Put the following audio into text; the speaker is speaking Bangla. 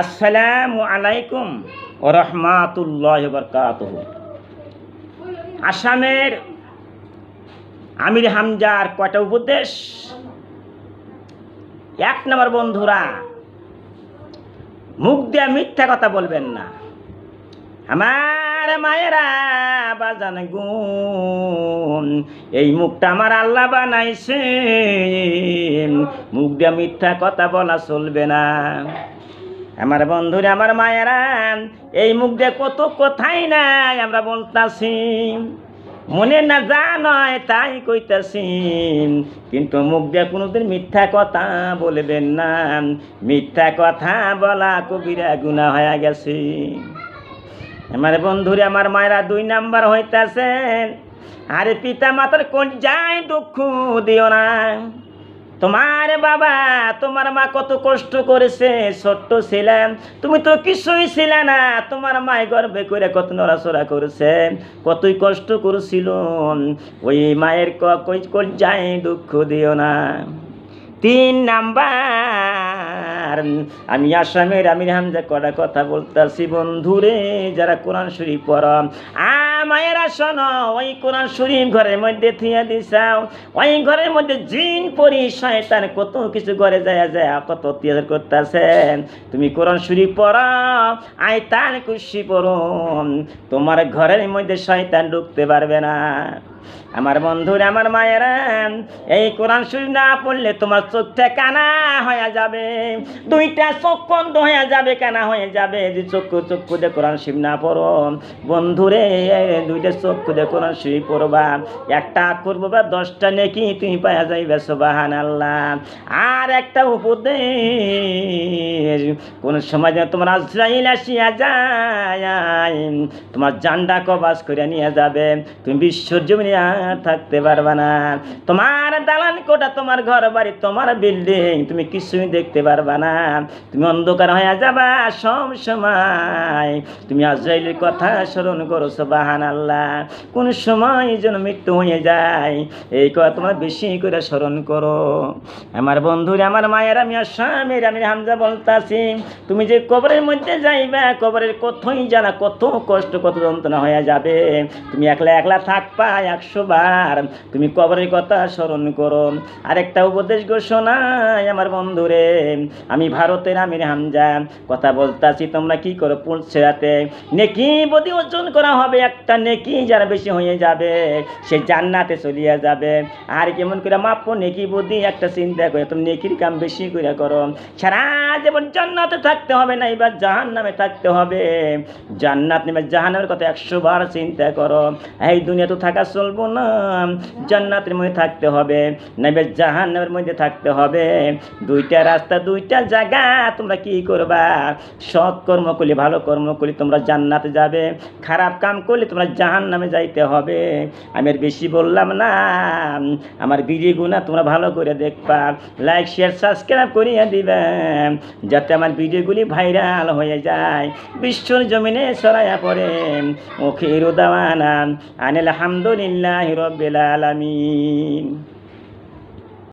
আসসালামু আলাইকুম ওয়া রাহমাতুল্লাহি ওয়া বারাকাতুহু। আসামের আমির হামজার কয়টা উপদেশ? এক নম্বর, বন্ধুরা, মুখ দিয়ে মিথ্যা কথা বলবেন না। আমার মায়েরা বাজান গুণ, এই মুখটা আমার আল্লাহ বানাইছে, মুখ দিয়ে মিথ্যা কথা বলা চলবে না। আমার বন্ধুরা, আমার মায়েরা, এই মুখ দিয়ে কত কথাই নাই আমরা বলতাছি, মনে না যা নয় তাই কইতাছি, কিন্তু মুখ দিয়ে কোনোদিন মিথ্যা কথা বলবেন না। মিথ্যা কথা বলা কবিরা গুনাহ হয়ে গেছে। আমার বন্ধুরা, আমার মায়েরা, 2 নাম্বার হইতাছে, আরে পিতা মাতার কোন যায় দুঃখ দিও না। তোমার বাবা, তোমার মা কত কষ্ট করেছে, ছোট্ট ছিলেন, তুমি তো কিছুই ছিলে না। তোমার মায় গর্বে করে কত নড়াচড়া করেছে, কতই কষ্ট করেছিল। ওই মায়ের কোন যায় দুঃখ দিও না। 3 নাম্বার, আমি আসামের আমির হামজা কটা কথা বলতেছি। বন্ধুরে, যারা কোরআন শরীফ পড়ো, মায়েরা শোনো, ওই কোরআন শরীফ ঘরের মধ্যে থিয়া দিছাও, ওই ঘরের মধ্যে জিন পরি শয়তান কত কিছু ঘরে যায় যায় কত অত্যাচার করতেছে। তুমি কোরআন শরীফ পড়ো, আয়াতুল কুরসি পড়ো, তোমার ঘরের মধ্যে শয়তান ঢুকতে পারবে না। আমার বন্ধুরা, আমার মায়েরা, এই কোরআন শরীফ না পড়লে তোমার চোখটা কানা হয়ে যাবে, 2টা চোখ বন্ধ হয়ে যাবে, কানা হয়ে যাবে। যে চক্ষু দিয়ে কোরআন শরীফ না পড়ো, বন্ধুরে, 2টা চক্ষু দিয়ে কোরআন শরীফ পড়বা, একটা করবো বা 10টা নেকি তুমি পাওয়া যাইবে, সুবহানাল্লাহ। আর একটা উপদেশ, কোন সময় যেন তোমার আজরাইল আসিয়া যায়, তোমার জানটা কবাজ করে নিয়ে যাবে, তুমি বিশ্বর জমিনে আর থাকতে পারবা না। তোমার দালান কোঠা, তোমার ঘর বাড়ি, তোমার বিল্ডিং, তুমি কিছুই দেখতে পারবা না। তুমি অন্ধকার হয়ে যাবা সব সময়। তুমি আজরাইলের কথা স্মরণ করো, সুবহানাল্লাহ। কোন সময় যেন মৃত্যু হয়ে যায়, এই কথা তোমরা বেশি করে স্মরণ করো। আমার বন্ধুরা, আমার মায়ের, আমি আসামের আমির হামজা বলতাছি, তুমি যে কবরের মধ্যে যাইবা, কবরের কতই জানা, কত কষ্ট, কত যন্ত্রণা হয়ে যাবে। তুমি একলা একলা থাকবা 100 বার, তুমি কবরের কথা স্মরণ করো। আরেকটা উপদেশ ঘোষণায়, আমার বন্ধুরে, আমি ভারতের আমির হামজা কথা বলতাছি, তোমরা কি করো, পড়ছে রাতে নেকি বদি অর্জন করা হবে। একটা নেকি যারা বেশি হয়ে যাবে, সে জান্নাতে চলিয়া যাবে। আর কেমন করে মাপো নেকি বদি, একটা চিন্তা করে তুমি নেকির কাম বেশি করে করো। সারা জীবন জান্নাতে থাকতে হবে না, এবার জাহান্নামে থাকতে হবে। জান্নাত নেবে জাহান্নামের কথা 100 বার চিন্তা করো। এই দুনিয়া তো থাকা চলবো না, জান্নাতের মধ্যে থাকতে হবে, নাইবে জাহান্নামের মধ্যে থাকতে হবে। 2টা রাস্তা, 2টা জায়গা। তোমরা কি করবা? সৎ কর্ম করলে, ভালো কর্ম করলে তোমরা জান্নাতে যাবে, খারাপ কাম করলে তোমরা জাহান্নামে যাইতে হবে। আমি আর বেশি বললাম না। আমার ভিডিওগুলো তোমরা ভালো করে দেখবা, লাইক শেয়ার সাবস্ক্রাইব করিয়ে দিবে, যাতে আমার ভিডিওগুলি ভাইরাল হয়ে যায়, বিশ্বর জমিনে ছড়াইয়া পড়ে। আখিরু দাওয়ানা আনিল হামদুলিল্লাহি রাব্বিল আলামিন।